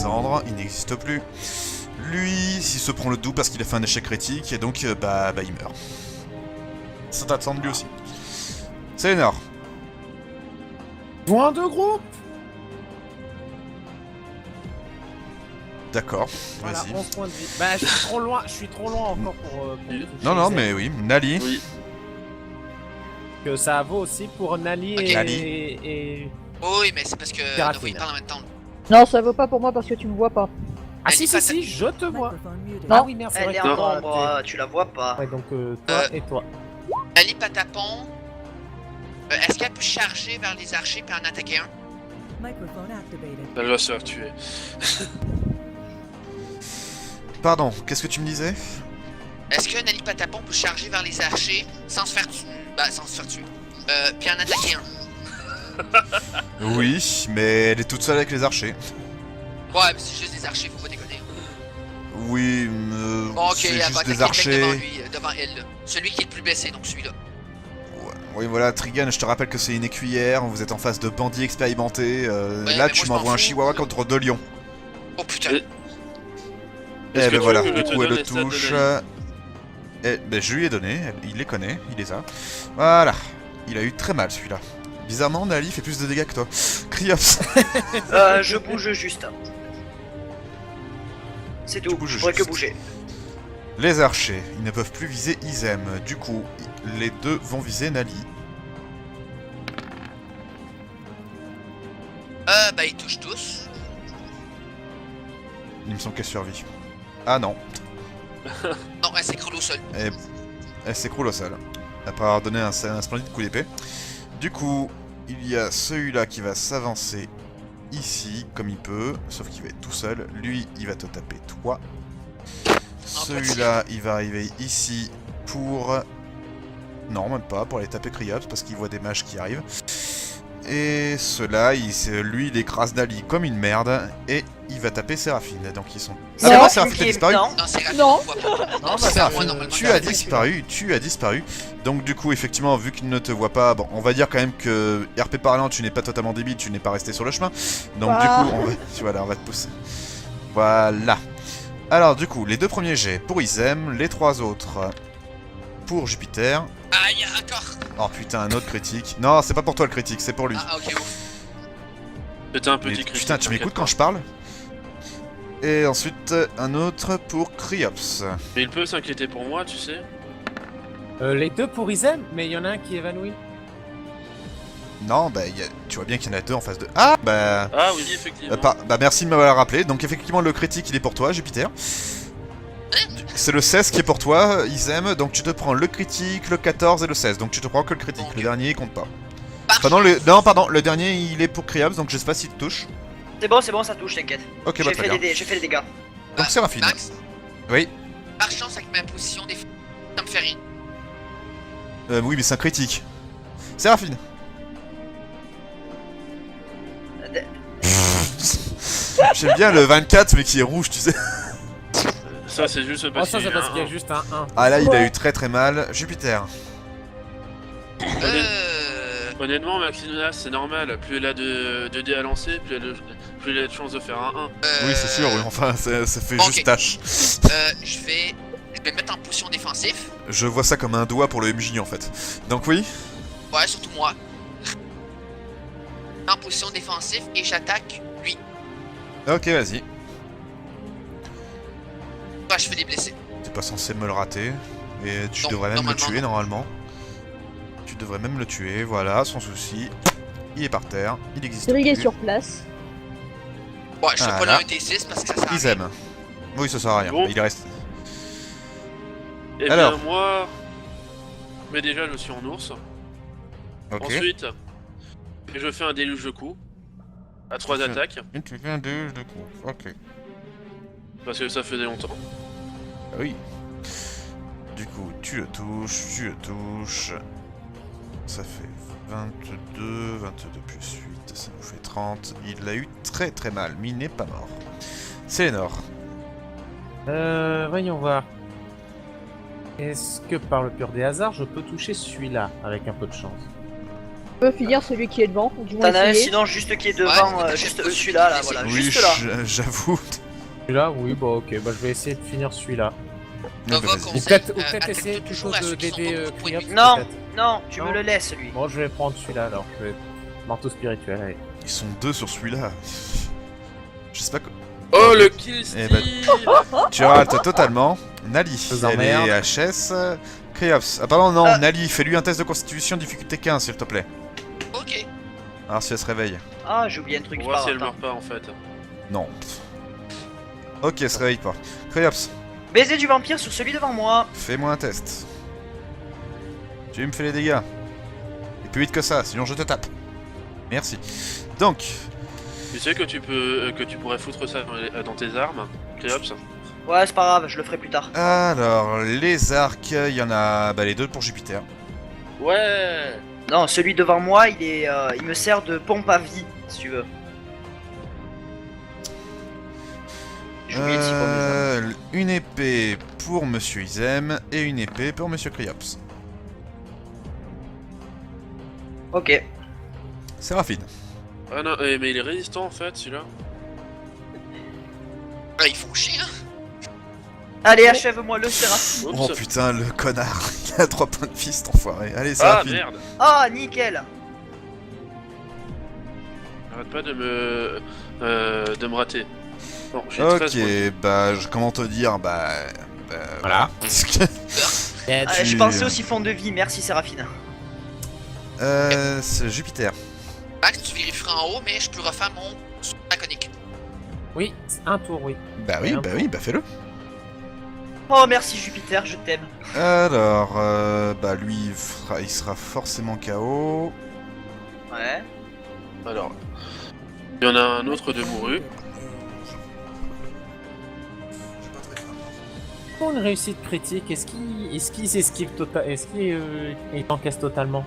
Alexandre, il n'existe plus. Lui, il se prend le double parce qu'il a fait un échec critique, et donc, il meurt. Ça t'attend de lui aussi. C'est Lénore. Point de groupe. D'accord, Voilà, vas-y. 11 points de vie. Bah, je suis trop loin encore pour toucher Non, les mais ailes. oui, Nali. Oui. Que ça vaut aussi pour Nali Ok. et... Oui, mais c'est parce que Séraphine. Novo il parle en même temps. Non, ça vaut pas pour moi parce que tu me vois pas. Ah si, Nali, si, je te vois. Non. Ah oui, merde, c'est Elle vrai est que en toi, ombre, tu la vois pas. ouais, donc toi et toi. Ali Patapon, est-ce qu'elle peut charger vers les archers puis en attaquer un? Elle va se faire tuer. Pardon, qu'est-ce que tu me disais? Est-ce que Nali Patapon peut charger vers les archers sans se faire tuer? Bah, sans se faire tuer. Puis en attaquer un. Oui, mais elle est toute seule avec les archers. Ouais, mais c'est juste des archers, faut pas déconner. Oui, Bon, ok, c'est elle va juste attaquer des le mec archers. devant lui, devant elle. Là. Celui qui est le plus blessé, donc celui-là. Ouais. Oui, voilà, Trigan, je te rappelle que c'est une écuyère, vous êtes en face de bandits expérimentés. Ouais, là, mais tu moi, je m'envoies m'en un fous. chihuahua contre 2 lions. Oh putain. Et- Eh Est-ce que ben tu voilà, veux que du je te coup, elle donne le les stats de touche. Nali Ben, je lui ai donné, il les connaît, il les a. Voilà, il a eu très mal celui-là. Bizarrement, Nali fait plus de dégâts que toi. Criops. Je bouge juste. C'est tout, bouges je pourrais que juste. bouger. Les archers, ils ne peuvent plus viser Izem. Du coup, les deux vont viser Nali. Bah, ils touchent tous. Il me semble qu'elle survit. Ah non, Non, elle s'écroule au sol. elle s'écroule au sol. Après avoir donné un splendide coup d'épée. Du coup, il y a celui-là qui va s'avancer ici, comme il peut. Sauf qu'il va être tout seul. Lui, il va te taper toi. Celui-là, il va arriver ici pour... Non, même pas, pour aller taper Criops, parce qu'il voit des mages qui arrivent. Et ceux-là, lui, il écrase Nali comme une merde, et il va taper Séraphine. Donc ils sont... Ah Non, mais non, Qui Séraphine a est- disparu. non. Non, c'est rapide, Non. on voit pas. Non, bah, c'est à Séraphine, moi, normalement. Tu as disparu, tu as disparu. Donc du coup, effectivement, vu qu'il ne te voit pas, bon, on va dire quand même que RP parlant, tu n'es pas totalement débile, tu n'es pas resté sur le chemin. Donc du Ah. coup, on va te pousser. Voilà. Alors du coup, les deux premiers jets pour Izem, les trois autres pour Jupiter. Aïe, encore. Oh putain, un autre critique. Non, c'est pas pour toi le critique, c'est pour lui. Ah, ok, ouf. C'était un Mais petit critique. putain, tu m'écoutes t'inquiète quand je parle? Et ensuite, un autre pour Criops. pas. Mais il peut s'inquiéter pour moi, tu sais. Les deux pour Izem, mais il y en a un qui est évanoui. Non, bah, tu vois bien qu'il y en a deux en face de... Ah, bah... Ah oui, effectivement. Bah merci de m'avoir rappelé. Donc effectivement le critique il est pour toi Jupiter. C'est le 16 qui est pour toi Izem. Donc tu te prends le critique, le 14 et le 16. Donc tu te prends que le critique. Ok. Le dernier il compte pas. Par Enfin non, pardon, le dernier il est pour Criops. Donc je sais pas s'il te touche. C'est bon, ça touche, t'inquiète. Ok bah J'ai très fait, bien. j'ai fait les dégâts. Donc Séraphine. Max, Oui. par chance avec ma position des... Ça me fait rien. Oui mais c'est un critique. Séraphine. J'aime bien le 24 mais qui est rouge tu sais. Ça, c'est juste Oh, parce ça, qu'il c'est y a parce qu'il y a un- juste un 1. Ah là il a Ouais. eu très très mal. Jupiter. Honnêtement, Maxinunas, c'est normal. Plus elle a de dés à lancer, plus elle a de chances de faire un 1. Oui c'est sûr, oui enfin ça fait Ok. juste tâche. Je vais me mettre en position défensive. Je vois ça comme un doigt pour le MJ en fait. Donc oui. Ouais, surtout moi. En position défensive et j'attaque lui. Ok vas-y. Bah, je fais des blessés. T'es pas censé me le rater. Et tu Non, devrais même le normalement, tuer non. normalement. Tu devrais même le tuer, voilà, sans souci. Il est par terre, il existe Cédric est plus. sur place. Ouais, je fais pas Voilà. le 1d6 parce que ça sert à Ils rien. aiment. Oui, ça sert à rien. Bon. Il reste. Et Alors. bien, moi. Mais déjà, je suis en ours. Ok. Ensuite, je fais un déluge de coups. À 3 Ok. attaques. Et tu fais un déluge de coups. Ok. Parce que ça faisait longtemps. Oui. Du coup, tu le touches. Ça fait 22, 22 plus 8, ça nous fait 30. Il a eu très très mal, mais il n'est pas mort. C'est Lénore. Voyons voir. Est-ce que par le pur des hasards, je peux toucher celui-là avec un peu de chance? peux finir celui qui est devant, ou du moins T'en as un essayer. sinon juste qui est Ouais, devant, t'achètes juste pas celui-là, là, celui-là, voilà, Oui, juste là. j'avoue. Celui-là, oui, bon, ok, bah je vais essayer de finir celui-là. Nova Vas-y. Ou conseille, peut-être attaque essayer plutôt toujours à ceux qui sont d'aider dans beaucoup de points de Kriops, vie. Non, peut-être. non, tu Non. me le laisses lui. Bon, je vais prendre celui-là alors. Je vais... Marteau spirituel, allez. Ils sont deux sur celui-là. Je sais pas quoi. Oh, le kill Eh ben, Steve. Tu rates totalement. Nali, vous elle est emmerde. HS. Kriops. Ah pardon, non, Ah. Nali, fais-lui un test de constitution difficulté 15, s'il te plaît. Ok. Alors si elle se réveille. Ah, j'ai oublié un truc. On va voir si elle attends. meurt pas en fait. Non. Ok, elle se réveille pas. Kriops, Baiser du vampire sur celui devant moi. fais-moi un test. Tu me fais les dégâts. Et plus vite que ça, sinon je te tape. Merci. Donc, Tu sais que tu pourrais foutre ça dans tes armes, Kriops. Ouais, c'est pas grave, je le ferai plus tard. alors, les arcs, il y en a les deux pour Jupiter. Ouais. Non, celui devant moi, il me sert de pompe à vie, si tu veux. J'ai oublié si Une épée pour Monsieur Izem et une épée pour Monsieur Kriops. Ok. Séraphine. Ah non, mais il est résistant en fait celui-là. Là, ils font chier, hein. Allez, achève-moi le Séraphine. Oups. Oh putain, le connard. Il a 3 points de vie, cet enfoiré. Allez, Ah Séraphine. merde. Ah, nickel. Arrête pas de me rater. Bon, j'ai 13 points. Ok, comment te dire, Voilà. Ah, je pensais aussi fond de vie, merci Séraphine. C'est Jupiter. Max, tu vérifieras en haut, mais je peux refaire mon saut draconique. Oui, c'est un tour, oui. Bah oui, fais-le. Oh, merci Jupiter, je t'aime. Alors, lui, il sera forcément KO. Ouais. Alors, il y en a un autre de mouru. Pour une réussite critique, est-ce qu'il s'esquive totalement? Est-ce qu'il encaisse totalement?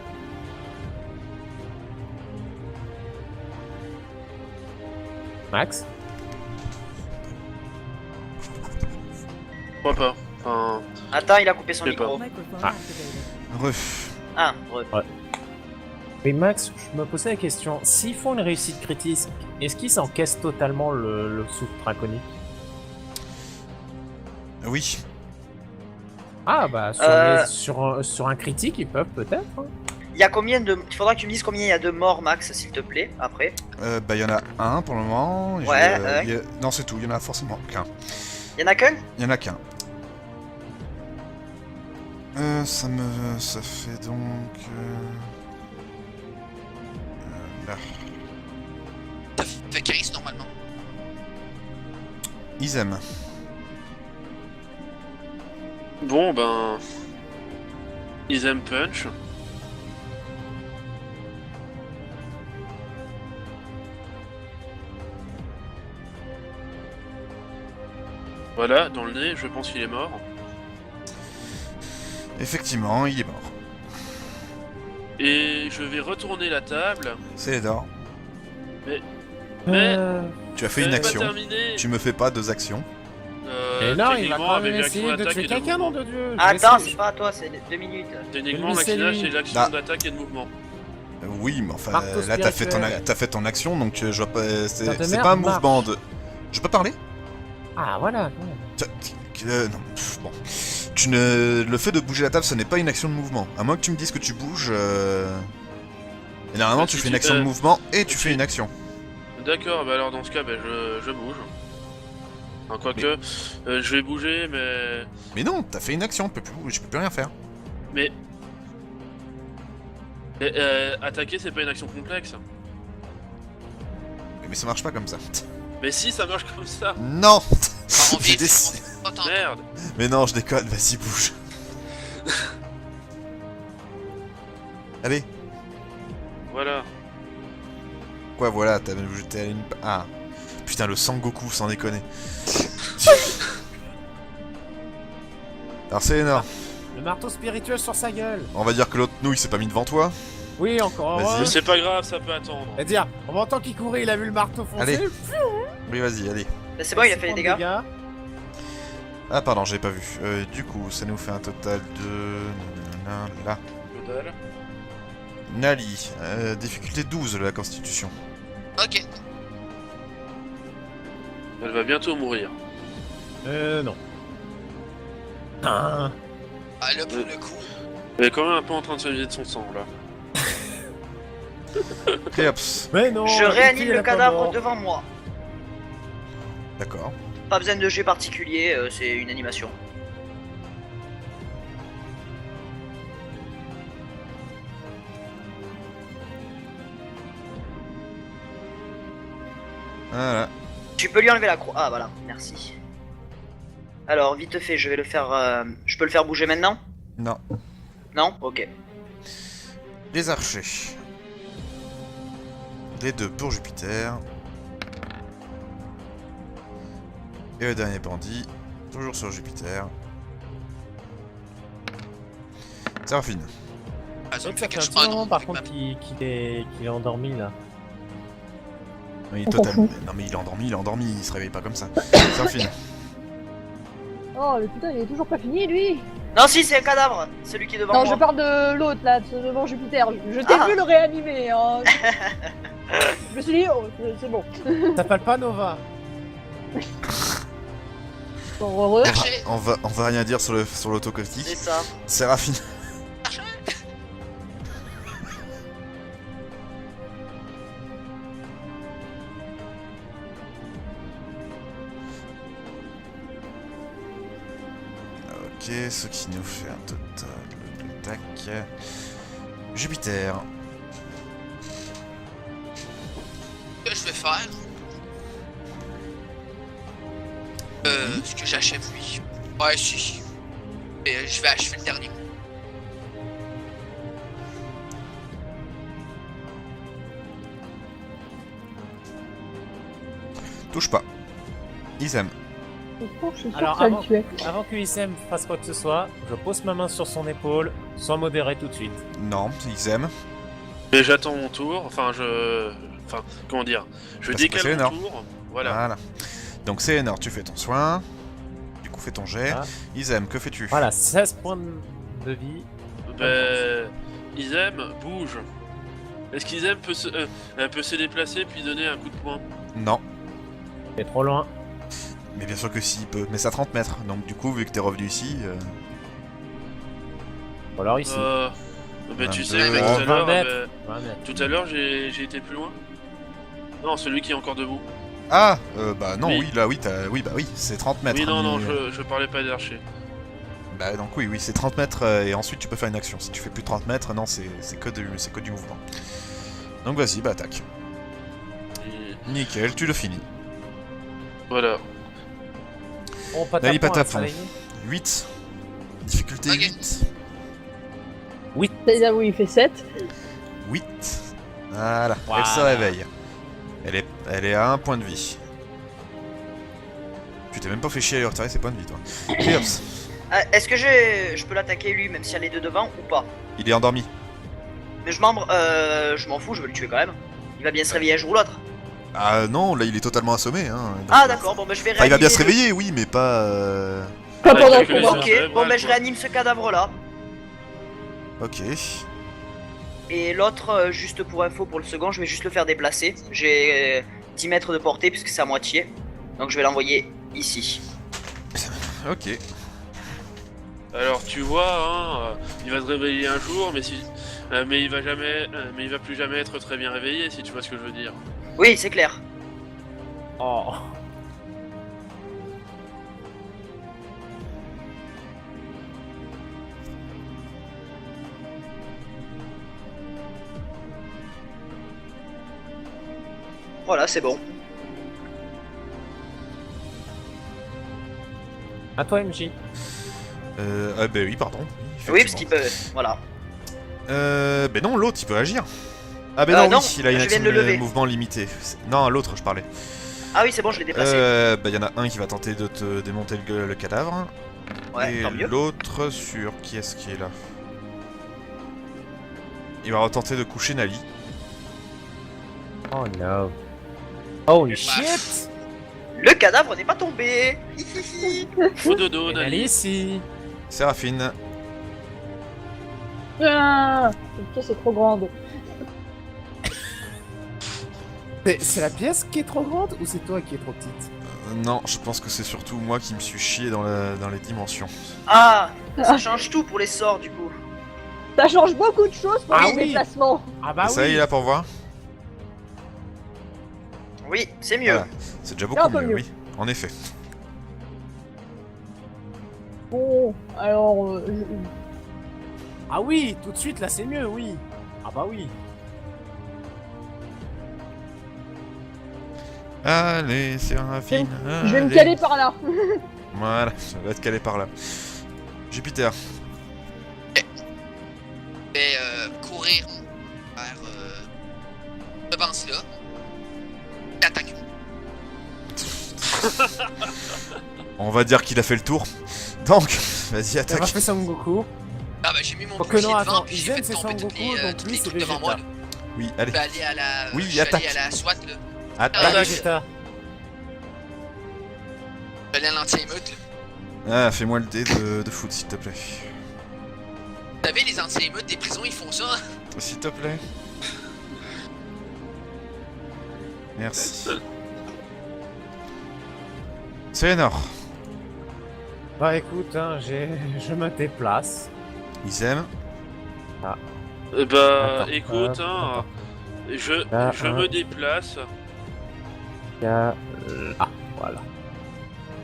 Max? Je crois pas. Enfin, Attends, il a coupé son Je sais micro. Ah. Ref. Ah, Mais Max, je me posais la question, s'ils font une réussite critique, est-ce qu'ils s'encaissent totalement le souffle draconique? Oui. Ah bah, sur un critique, ils peuvent peut-être. Hein. Il y a combien de... Il faudra que tu me dises combien il y a de morts, Max, s'il te plaît, après. Il y en a un pour le moment. Ouais, Non, c'est tout, il y en a forcément qu'un. Il y en a qu'un? Il y en a qu'un. Ça fait donc... là. Ça fait 15 normalement. Izem. bon ben... Ils aiment punch. Voilà, dans le nez, je pense qu'il est mort. Effectivement, il est mort. Et je vais retourner la table. C'est les d'or. Mais Tu as fait une c'est pas action. terminé. Tu me fais pas 2 actions. Et non, il va techniquement, quand avec même l'action essayer de d'attaque tuer et quelqu'un, nom mouvement. de Dieu. Attends, c'est pas à toi, c'est 2 minutes. Techniquement, Lui, c'est Maxina, lui. c'est l'action Bah. d'attaque et de mouvement. Oui, mais enfin, Marteau là spirituel. t'as fait ton action, donc je vois pas... Ça te C'est merde, pas un marche. mouvement de... Je peux parler? Ah, voilà. Non, bon. Le fait de bouger la table, ce n'est pas une action de mouvement. À moins que tu me dises que tu bouges... Et normalement, Bah, tu si fais une tu- action de mouvement et tu si fais tu- une action. D'accord, bah alors dans ce cas, bah, je bouge. Enfin, quoique, je vais bouger, mais... Mais non, t'as fait une action, je peux plus rien faire. Mais attaquer, c'est pas une action complexe. Mais ça marche pas comme ça. Mais si, ça marche comme ça. Non. Enfin, on J'ai vit, décidé- on t'entend. Merde. Mais non, je déconne, vas-y, bouge. Allez. Voilà. Quoi, voilà, t'as jeté à une... Ah. Putain, le Sangoku, sans déconner. Alors c'est énorme. Le marteau spirituel sur sa gueule. On va dire que l'autre nouille s'est pas mis devant toi. Oui, encore Vas-y. heureux. Mais c'est pas grave, ça peut attendre. C'est-à-dire, en même temps qu'il courait, il a vu le marteau foncer. Allez. Oui, vas-y, allez. Bah, c'est bon, il a fait les dégâts. Ah, pardon, j'ai pas vu. Du coup, ça nous fait un total de... Là. Que dalle. Nali, difficulté 12 de la constitution. Ok. Elle va bientôt mourir. Non. Ah, Ah, pour le coup. Elle est quand même un peu en train de se vider de son sang là. Cléops, mais non. Je Iti, réanime elle le est pas cadavre morte. devant moi. d'accord. Pas besoin de jet particulier, c'est une animation. Voilà. Tu peux lui enlever la croix. Ah voilà, merci. Alors vite fait, je vais le faire. Je peux le faire bouger maintenant? Non. Non? Ok. Les archers. Les deux pour Jupiter. Et le dernier bandit, toujours sur Jupiter. Séraphine. Ah, ça me Ça fait fait un quelque petit chose. moment par contre qu'il est endormi là. Oui, On s'en totalement. Non mais il est endormi, il se réveille pas comme ça. Séraphine. Oh, le putain, il est toujours pas fini, lui. Non, si, c'est un cadavre, celui qui est devant Non, moi. je parle de l'autre, là, devant Jupiter. Je t'ai Ah. vu le réanimer, hein. Je me suis dit, oh, c'est bon. T'appelles pas Nova? Bon, heureux. Archer. On va rien dire sur l'autocritique. C'est ça. Séraphine. Ok, ce qui nous fait un total de tac. Jupiter. Ce que je vais faire. Ce que j'achève, oui. Ouais, si. Et je vais achever le dernier coup. Touche pas. Isem. Pourquoi je suis sûr Alors, que ça le avant- tuait. Avant que Issem fasse quoi que ce soit, je pose ma main sur son épaule, sans modérer tout de suite. Non, Isem. Et j'attends mon tour. Enfin, comment dire. Je Bah, c'est passé, décale mon Léonard. tour. Voilà. Voilà. Donc c'est Enor, tu fais ton soin. Du coup, fais ton jet. Ah. Isem, que fais-tu? Voilà, 16 points de vie. Isem bouge. Est-ce qu'Isem peut se déplacer puis donner un coup de poing? Non. T'es trop loin. Mais bien sûr que si, il peut. Mais c'est à 30 mètres. Donc du coup, vu que t'es revenu ici... Ou alors ici. Tu sais, 22, mec, 20 tout à l'heure, mètres. 20 mètres. tout à l'heure, j'ai été plus loin. Non, celui qui est encore debout. Ah bah non, Oui. oui, là, oui, c'est 30 mètres. Oui, non, non, mais- je parlais pas d'archer. Bah donc oui, c'est 30 mètres et ensuite tu peux faire une action. Si tu fais plus de 30 mètres, non, c'est que du mouvement. Donc vas-y, bah attaque. Et Nickel, tu le finis. voilà. Oh, pas Nali tapon, Patapon. ça y est. 8. Difficulté Ok. 8. C'est-à-dire où il fait 7. 8. Voilà, Voilà. elle se réveille. Elle est à 1 point de vie. Tu t'es même pas fait chier à lui retirer ses points de vie, toi. Pierce, Est-ce que je peux l'attaquer lui, même si elle est de devant ou pas? il est endormi. Mais je m'en fous, je veux le tuer quand même. Il va bien se réveiller un jour ou l'autre. Ah non, là il est totalement assommé. Hein. Donc, Ah d'accord, bon bah je vais Enfin, il va bien réanimer se le- réveiller, oui, mais pas... Pas Ouais, pendant j'ai le calculé combat. ça. Ok, Ouais, bon bah bref, je quoi. réanime ce cadavre là. Ok. Et l'autre, juste pour info, pour le second, je vais juste le faire déplacer. J'ai 10 mètres de portée puisque c'est à moitié. Donc je vais l'envoyer ici. Ok. Alors tu vois, hein, il va se réveiller un jour, mais il va plus jamais être très bien réveillé, si tu vois ce que je veux dire. Oui, c'est clair. Oh. Voilà, c'est bon. À toi, MJ. Ah bah oui, pardon. Oui, parce qu'il effectivement. peut... Voilà. Ben non, l'autre il peut agir. Ah ben non, non, oui, il a une je action viens de le lever. mouvement limitée. Non, l'autre je parlais. Ah oui, c'est bon, je l'ai déplacé. Bah y en a un qui va tenter de te démonter le cadavre. Ouais, et tant mieux. l'autre sur... Qui est-ce qui est là? Il va retenter de coucher Nali. Oh no. Holy Bah, shit! Le cadavre n'est pas tombé. Au dodo, Elle est Nali. ici. Séraphine. Ah, cette pièce est trop grande. C'est la pièce qui est trop grande ou c'est toi qui es trop petite? Non, je pense que c'est surtout moi qui me suis chié dans les dimensions. Ah, ça change tout pour les sorts du coup. Ça change beaucoup de choses pour Ah les oui. déplacements. Ah bah Ça y est, oui. là pour voir. Oui, c'est mieux. Voilà. C'est déjà un beaucoup peu mieux, mieux. oui. En effet. Bon, alors, Ah oui, tout de suite là c'est mieux, oui. Ah bah oui. Allez, Séraphine. je vais me allez. caler par là. Voilà, ça va être calé par là. Jupiter. Je vais courir vers ce banc-là. Attaque. On va dire qu'il a fait le tour. Donc, vas-y, On attaque. va faire Son Goku. Ah bah j'ai mis mon Oh que bouclier non, devant, attends, puis j'ai Izen fait c'est tomber Son toutes Goku, les, donc toutes lui les c'est trucs devant moi. Vegeta. Là. Oui, Je allez. vais aller à la... Oui, je vais attaque. aller à la SWAT là. Attaque. Ah, Attaque. Vegeta. Je vais aller à l'anti-émeute là. Ah, fais-moi le dé de foot, s'il te plaît. Vous savez, les anti-émeutes des prisons, ils font ça. Hein? S'il te plaît. Merci. C'est énorme. Bah écoute, hein, je me déplace. Ils aiment. Eh bah, Attends, écoute, attends. je me déplace. Il y a là, voilà.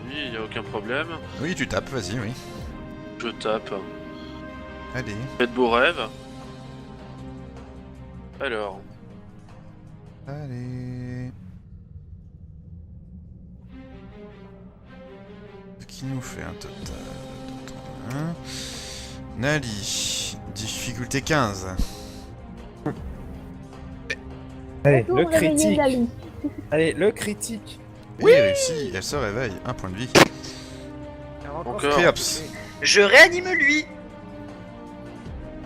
Oui, y a aucun problème. Oui, tu tapes, vas-y, oui. Je tape. Allez. Faites beaux rêves. Alors, Allez. Ce qui nous fait un total de 1. Nali. Difficulté 15. Allez, Retour le réveiller critique. Nali. Allez, le critique. Oui, réussi, elle se réveille. 1 point de vie. Encore. Créops. Je réanime lui.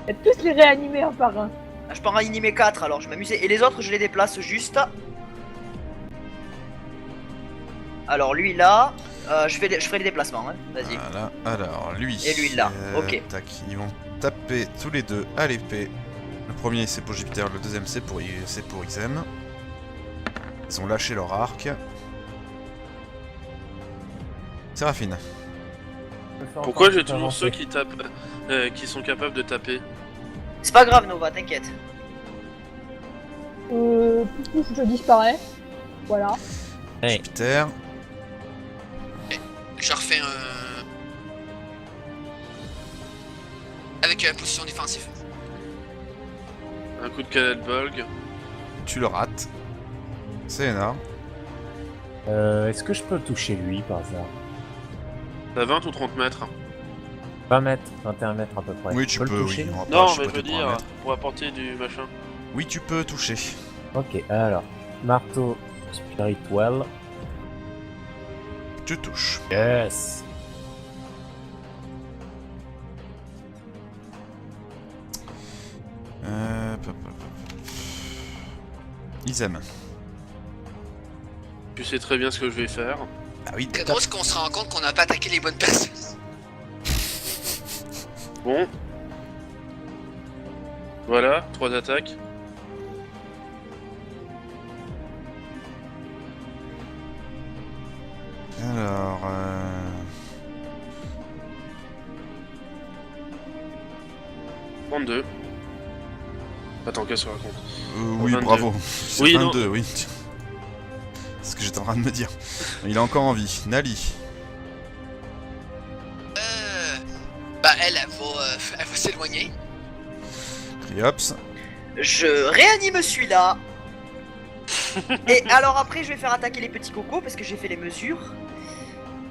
Et tous les réanimer un par un. Ah, je peux en réanimer 4 alors je m'amusais. Et les autres je les déplace juste. Alors lui là, je ferai les déplacements, hein. Vas-y. Voilà, alors lui. Et lui, là, ok. Tac, ils vont taper tous les deux à l'épée. Le premier c'est pour Jupiter, le deuxième c'est pour Ixem. Ils ont lâché leur arc. Séraphine. Pourquoi j'ai toujours ceux qui tapent, qui sont capables de taper? C'est pas grave Nova, t'inquiète. Pouf, je disparais. Voilà. Hey. Jupiter. Je refais un... Avec position défensive. Un coup de Cannonball. Tu le rates. C'est énorme. Est-ce que je peux le toucher lui par hasard? T'as 20 ou 30 mètres? 20 mètres, 21 mètres à peu près. Oui, tu le peux, toucher oui. On va pas Non, mais je chipoter veux pour un dire, mètre. pour apporter du machin. Oui, tu peux toucher. Ok, alors. Marteau Spirituel. Tu touches. Yes. Ils aiment. Tu sais très bien ce que je vais faire. Ah oui, C'est drôle qu'on se rend compte qu'on n'a pas attaqué les bonnes personnes. Bon. Voilà, 3 attaques. Alors... 32. Attends, qu'est-ce qu'on raconte? oui, 22. bravo. C'est Oui, 22, oui. C'est ce que j'étais en train de me dire. Il est encore en vie. Nali. Bah elle va s'éloigner. Criops. Je réanime celui-là. Et alors après je vais faire attaquer les petits cocos parce que j'ai fait les mesures.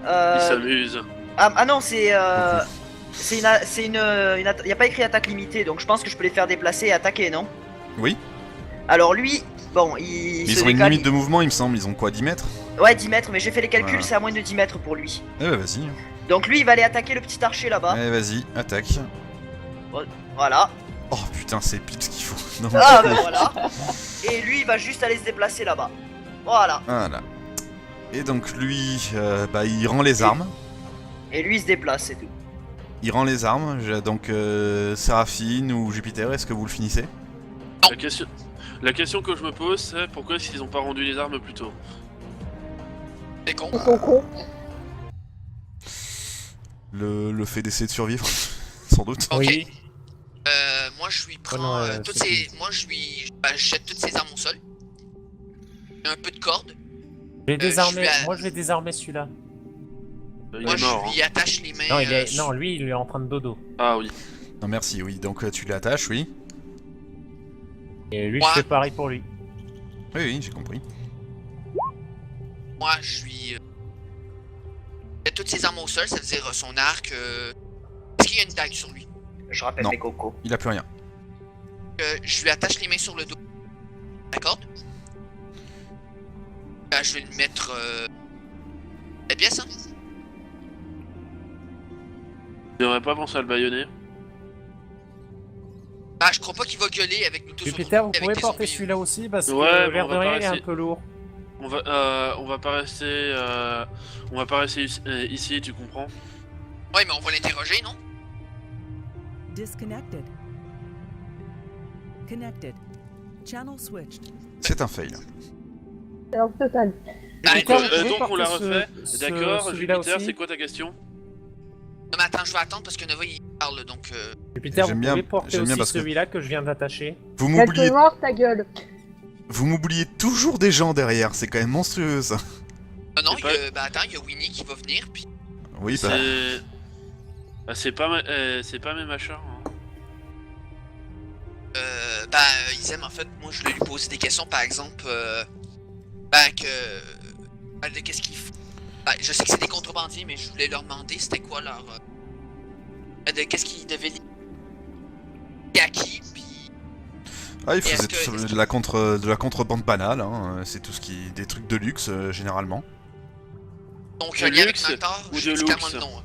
Il s'amuse. Ah non c'est y a pas écrit attaque limitée donc je pense que je peux les faire déplacer et attaquer non? Oui. Alors lui bon il Ils se ont une décale- limite de mouvement, il me semble. Ils ont quoi, 10 mètres? Ouais 10 mètres mais j'ai fait les calculs Voilà. c'est à moins de 10 mètres pour lui. Eh bah vas-y. Donc lui il va aller attaquer le petit archer là-bas. Eh vas-y, attaque. Voilà. Oh putain, c'est pile ce qu'il faut. Non. Ah ben voilà. Et lui il va juste aller se déplacer là-bas. Voilà. Voilà. Et donc lui, bah il rend les armes. Et lui il se déplace c'est tout. Il rend les armes, donc Séraphine ou Jupiter, est-ce que vous le finissez? La question que je me pose, c'est pourquoi est-ce qu'ils ont pas rendu les armes plus tôt? C'est con. Ils sont cons. Le fait d'essayer de survivre, sans doute. Ok. Oui. Moi je lui prends non, toutes c'est ces. Moi je lui. Bah, je jette toutes ses armes au sol. Un peu de corde. Je vais désarmer. je vais à- Moi, je vais désarmer celui-là. Il Moi est je mort. lui attache les mains. Non, sur- non, lui, il est en train de dodo. Ah oui. Non, merci, oui. Donc tu l'attaches, oui. Et lui, Moi- je fais pareil pour lui. Oui, oui, j'ai compris. Moi je lui. Jette toutes ses armes au sol, ça veut dire son arc. Est-ce qu'il y a une dague sur lui? Je rappelle Non. mes cocos. Il a plus rien. Je lui attache les mains sur le dos. D'accord? Je vais le mettre. La pièce, hein? Tu devrais pas penser à le baïonner. Bah, je crois pas qu'il va gueuler avec nous tous. Jupiter, vous avec pouvez des porter zombies. celui-là aussi parce que Ouais, mais l'air on de va rien, pas il est un essayer. peu lourd. On va pas rester. On va pas rester ici, tu comprends? Ouais, mais on va l'interroger, non? Disconnected. Connected. Channel switched. C'est un fail. C'est un total. Bah, Jupiter, non, vous pouvez donc on porter la refait. D'accord, celui-là Jupiter, aussi. c'est quoi ta question? mais attends, je vais attendre parce que Nova il parle donc. Jupiter, J'aime vous bien- pouvez porter j'aime bien aussi parce que- celui-là que je viens d'attacher. Vous Reste m'oubliez, noir, ta gueule. vous m'oubliez toujours des gens derrière. C'est quand même monstrueux, ça. Non, C'est pas- bah attends, il y a Winnie qui va venir, puis. Oui, bah. C'est. Ah, c'est pas mes machins. Hein. Bah, ils aiment en fait. Moi, je voulais lui poser des questions, par exemple. Bah, que. Bah, de qu'est-ce qu'ils font. Bah, je sais que c'est des contrebandiers, mais je voulais leur demander c'était quoi leur. De qu'est-ce qu'ils devaient lier à qui, puis. Ah, il Et est-ce faisait que- de la contrebande banale, hein. C'est tout ce qui. Des trucs de luxe, généralement. Donc, De un lien avec luxe Mantar, ou je de dis clairement luxe? le nom. Hein.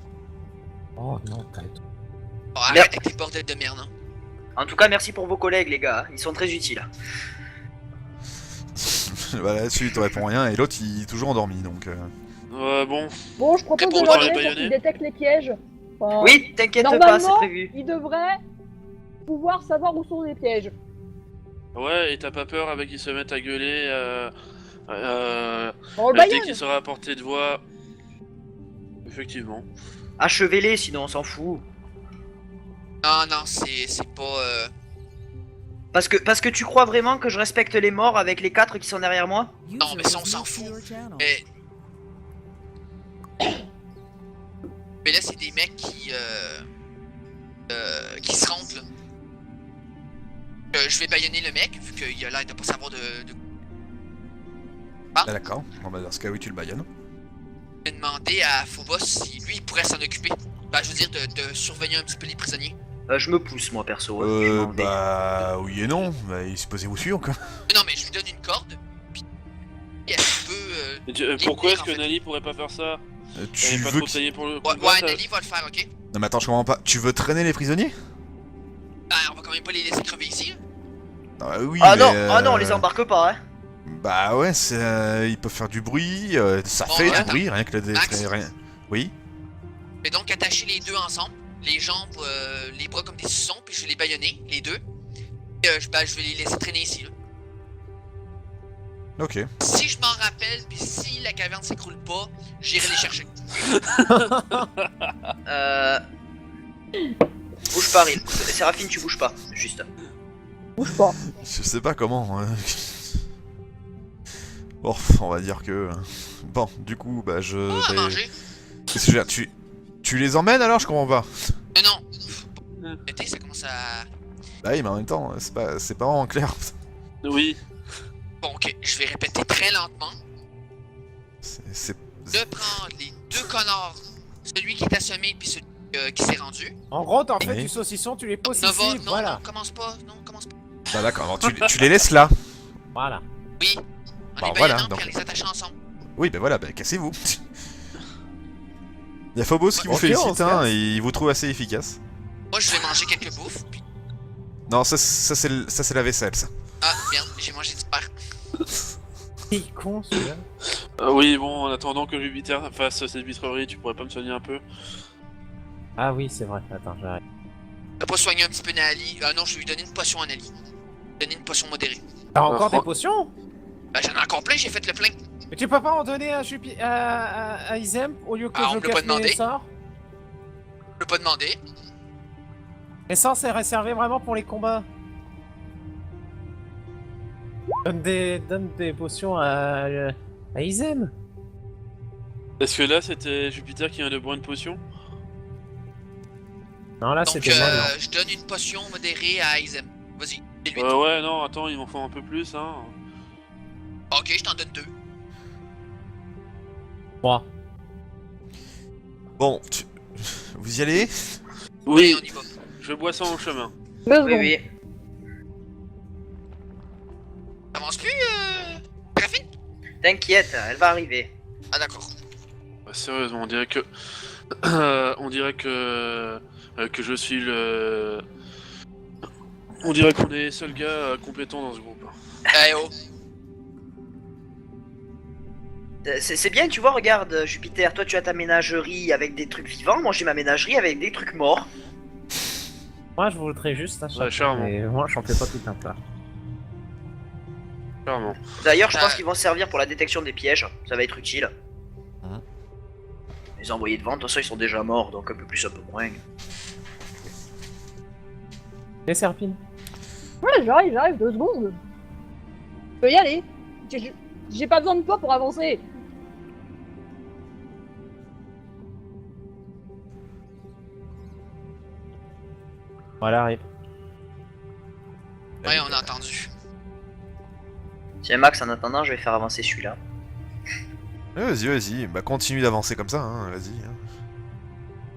Oh non, t'as... Oh, arrête avec tes bordels de merde, hein. En tout cas, merci pour vos collègues, les gars. Ils sont très utiles. Voilà, celui il te répond rien et l'autre il est toujours endormi donc. Bon. Bon, je propose Répondre de dans l'enlever les pour baïonnés. qu'il détecte les pièges. Enfin, Oui, t'inquiète pas, c'est Normalement, prévu. il devrait pouvoir savoir où sont les pièges. Ouais, et t'as pas peur avec qu'ils se mettent à gueuler On le dès baïonne. qu'il sera à portée de voix. Effectivement. Achevez-les, sinon on s'en fout. Non, c'est pas. Parce que tu crois vraiment que je respecte les morts avec les 4 qui sont derrière moi? Non, mais ça, on s'en fout. Mais. Mais là, c'est des mecs qui se rendent là. Je vais baïonner le mec, vu qu'il a l'air de pas savoir de. Ah, d'accord. Bon bah dans ce cas oui tu le baïonnes. Je vais demander à Phobos si lui il pourrait s'en occuper. Bah, je veux dire de surveiller un petit peu les prisonniers. Je me pousse, moi, perso. je m'en vais. Bah oui et non. Bah il est supposé vous suivre quoi. Non, mais je lui donne une corde, puis. Et elle peut. Et pourquoi est-ce en que fait. Nali pourrait pas faire ça? Tu Elle est pas veux trop que... taillée pour le. Ouais, Nelly va le faire, ok? Non mais attends je comprends pas. Tu veux traîner les prisonniers? Bah, on va quand même pas les laisser crever ici. Hein. Oui, Ah mais, non, ah non, on les embarque pas, hein. Bah ouais, ils peuvent faire du bruit, ça Bon, fait ouais, du bruit, rien que le Max. rien. Oui. Je vais donc attacher les deux ensemble, les jambes, les bras comme des suçons, puis je vais les baïonner, les deux. Et, je vais les laisser traîner ici. Là. Ok. Si je m'en rappelle, puis si la caverne s'écroule pas, j'irai les chercher. Bouge pas, Ril. Séraphine, tu bouges pas, juste. Bouge pas. Je sais pas comment. Bon, on va dire que. Bon, du coup, bah je. Ah, à vais- manger. Qu'est-ce que je veux dire, tu les emmènes alors, je comprends pas. Mais non. L'été, ça commence à. Bah oui, mais en même temps, c'est pas vraiment clair. Oui. Bon, ok, je vais répéter très lentement. C'est. De prendre les deux connards, celui qui est assommé, puis celui qui s'est rendu. En gros, t'en fais Oui. du saucisson, tu les poses Nova, ici, non, voilà. non, commence pas, non, commence pas. Bah d'accord, tu les laisses là. Voilà. Oui. En Bon, les voilà, baïonnant, donc- puis en les attachant ensemble. Oui, bah voilà, bah cassez-vous. Il y a Phobos qui vous Ok, on félicite, se hein, casse. et il vous trouve assez efficace. Moi, je vais manger quelques bouffes, puis. Non, ça c'est la vaisselle, ça. Ah, merde, j'ai mangé du pain. Il est con celui-là. Oui, bon, en attendant que Jupiter fasse cette vitrerie, tu pourrais pas me soigner un peu? Ah oui, c'est vrai. Attends, j'arrive. T'as pas soigné un petit peu Nali. Ah non, je vais lui donner une potion à Nali. Je vais lui donner une potion modérée. T'as encore fran- des potions? Bah j'en ai encore plein, j'ai fait le plein. Mais tu peux pas en donner à Izem au lieu que Ah, on je me l'a pas casse mes demandé. sorts? Je peux pas demander. Les sorts, c'est réservé vraiment pour les combats. Donne des potions à Izem. Est-ce que là c'était Jupiter qui a de boire une potion? Non, là, Donc c'était moi, non. je donne une potion modérée à Aizem. Vas-y, c'est lui. Ouais, non, attends, il m'en faut un peu plus, hein. Ok, je t'en donne 2. 3. Bon, vous y allez? Oui, on y va. je bois ça en chemin. 2 secondes. Oui, oui. T'avances plus, Graphine? T'inquiète, elle va arriver. Ah d'accord. Bah, sérieusement, on dirait que... on dirait que je suis le... On dirait qu'on est les seuls gars compétents dans ce groupe. Eh oh. C'est bien, tu vois, regarde, Jupiter, toi tu as ta ménagerie avec des trucs vivants, moi j'ai ma ménagerie avec des trucs morts. Moi, je voudrais juste un Ouais, chapeau, charmant. mais moi, j'en fais pas tout un plat. Clairement. D'ailleurs, je pense qu'ils vont servir pour la détection des pièges, ça va être utile. Hein. Les envoyés de vente, de toute façon, ils sont déjà morts, donc un peu plus, un peu moins. Et Serpine? Ouais, j'arrive, 2 secondes. Je peux y aller. J'ai pas besoin de toi pour avancer. Voilà, arrive. Ouais, on a entendu. Tiens, Max, en attendant, je vais faire avancer celui-là. Ouais, vas-y, vas-y. Bah, continue d'avancer comme ça, hein. Vas-y. Hein.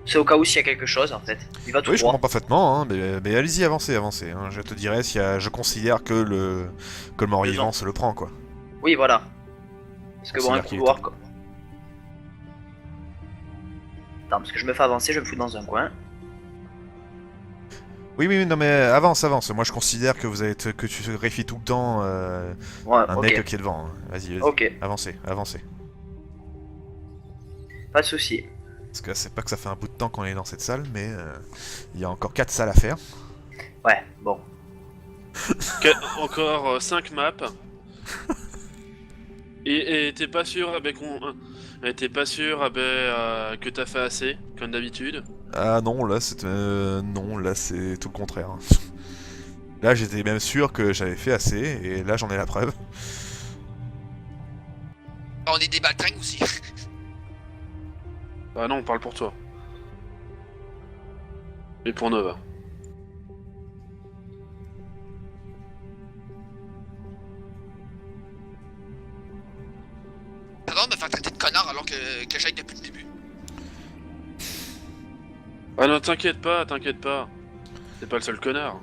C'est au cas où s'il y a quelque chose, en fait. Il va tout Oui, je droit. comprends parfaitement, hein, mais allez-y, avancez, avancez. Hein. Je te dirai si je considère que le mort-vivant se le prend, quoi. Oui, voilà. Parce que On bon, un considère qu'il est couloir, temps. quoi. Attends, parce que je me fais avancer, je me fous dans un coin. Oui, oui, non, mais avance, avance. Moi, je considère que que tu vérifies tout le temps Ouais, un ok. mec qui est devant. Hein. Vas-y, vas-y. Ok, Avancez, avancez. pas de soucis. Parce que c'est pas que ça fait un bout de temps qu'on est dans cette salle, mais il y a encore 4 salles à faire. Ouais, bon. Encore 5 maps. Et t'es pas sûr, t'es pas sûr, que t'as fait assez, comme d'habitude? Ah non, là, non, là, c'est tout le contraire. Là, j'étais même sûr que j'avais fait assez, et là, j'en ai la preuve. On est des baltringues aussi. Ah non, on parle pour toi. Et pour Nova. Ça va me faire traiter de connard alors que j'aille depuis le début. Ah non, t'inquiète pas, t'inquiète pas. T'es pas le seul connard.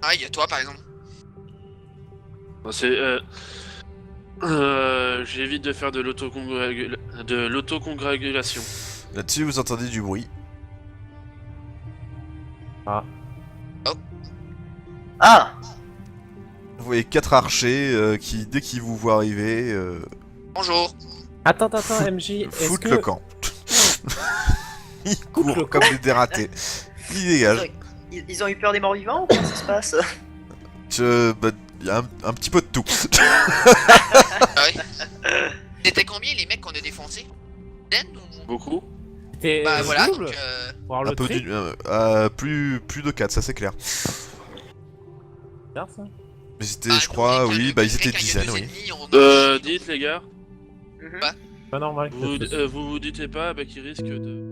Ah, il y a toi par exemple. Bon, j'évite de faire de l'autocongratulation. Là-dessus, vous entendez du bruit. Ah! Vous voyez 4 archers qui, dès qu'ils vous voient arriver, Bonjour. Attends, MJ, est-ce foutent que... le camp. Ils courent le comme des dératés. Ils dégagent. Ils ont eu peur des morts vivants ou comment ça se passe? Bah, y a un petit peu de tout. Ah ouais. C'était combien les mecs qu'on a défoncés? Den ou... Beaucoup? T'es Bah voilà, double donc Voir Un le peu tri plus de 4, ça c'est clair. bizarre, ça. Mais c'était, bah, je crois, nous, oui, quand bah il ils y a étaient deux dizaines, oui. ennemis, on a- Dites les gars, Mhm. Pas normal. vous vous dites pas qu'ils risquent de...